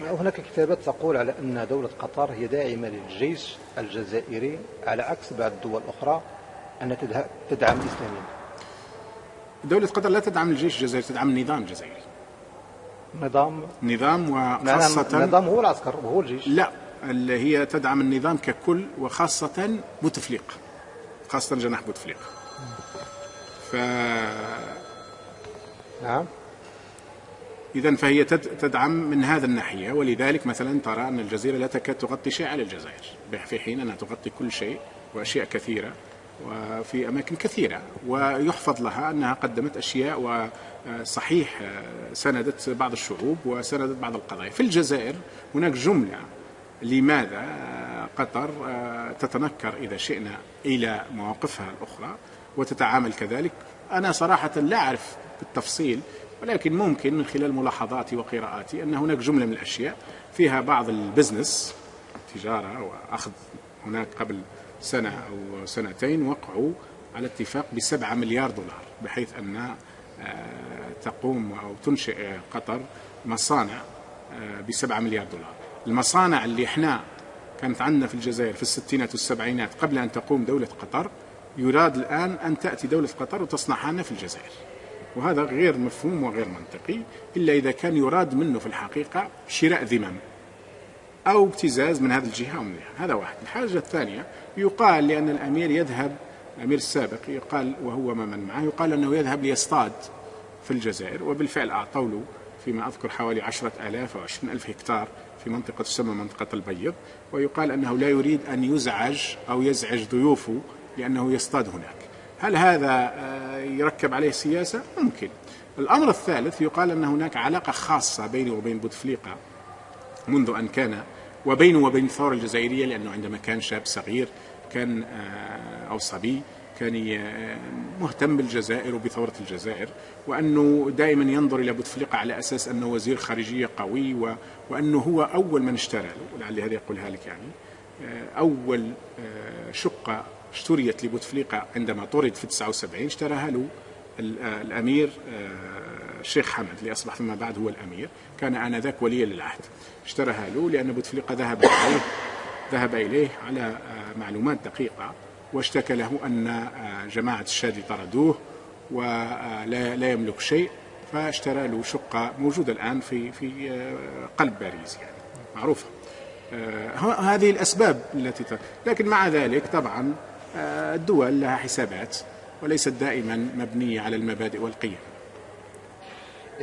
هناك كتابات تقول على أن دولة قطر هي داعمة للجيش الجزائري على عكس بعض الدول الأخرى أن تدعم الإسلاميين. دولة قطر لا تدعم الجيش الجزائري، تدعم النظام الجزائري. نظام وخاصة النظام هو العسكر وهو الجيش. لا، اللي هي تدعم النظام ككل وخاصة بوتفليقة، خاصة جناح بوتفليقة. نعم. إذن فهي تدعم من هذا الناحية، ولذلك مثلا ترى أن الجزيرة لا تكاد تغطي شيء على الجزائر، في حين أنها تغطي كل شيء وأشياء كثيرة وفي أماكن كثيرة، ويحفظ لها أنها قدمت أشياء وصحيح ساندت بعض الشعوب وساندت بعض القضايا. في الجزائر هناك جملة لماذا قطر تتنكر إذا شئنا إلى مواقفها الأخرى وتتعامل كذلك. أنا صراحة لا أعرف بالتفصيل، ولكن ممكن من خلال ملاحظاتي وقراءاتي أن هناك جملة من الأشياء فيها بعض البزنس، تجارة وأخذ. هناك قبل سنة أو سنتين وقعوا على اتفاق ب7 مليار دولار، بحيث أن تقوم أو تنشئ قطر مصانع ب7 مليار دولار. المصانع اللي احنا كانت عندنا في الجزائر في الستينات والسبعينات قبل أن تقوم دولة قطر، يراد الآن أن تأتي دولة قطر وتصنعها لنا في الجزائر، وهذا غير مفهوم وغير منطقي، إلا إذا كان يراد منه في الحقيقة شراء ذمم أو ابتزاز من هذه الجهة أو من هذا. هذا واحد. الحاجة الثانية، يقال لأن الأمير يذهب، الأمير السابق يقال وهو من معه، يقال أنه يذهب ليصطاد في الجزائر، وبالفعل أعطوا له فيما أذكر حوالي 10,000 أو 20,000 هكتار في منطقة تسمى منطقة البيض، ويقال أنه لا يريد أن يزعج أو يزعج ضيوفه لأنه يصطاد هناك. هل هذا يركب عليه سياسة؟ ممكن. الأمر الثالث، يقال أن هناك علاقة خاصة بينه وبين بوتفليقة منذ أن كان، وبينه وبين الثورة الجزائرية، لأنه عندما كان شاب صغير كان أو صبي كان مهتم بالجزائر وبثورة الجزائر، وأنه دائما ينظر إلى بوتفليقة على أساس أنه وزير خارجية قوي، وأنه هو أول من اشترى له، ولعل هذا يقولها لك يعني، أول شقة اشتريت لبوتفليقة عندما طرد في 79 اشتراها له الأمير الشيخ حمد، اللي أصبح فيما بعد هو الأمير، كان آنذاك وليا للعهد. اشتراها له لأن بوتفليقة ذهب إليه على معلومات دقيقة، واشتكى له أن جماعة الشادي طردوه ولا يملك شيء، فاشترى له شقة موجودة الآن في قلب باريس، يعني معروفة. هذه الأسباب التي لكن مع ذلك طبعا الدول لها حسابات وليست دائما مبنية على المبادئ والقيم.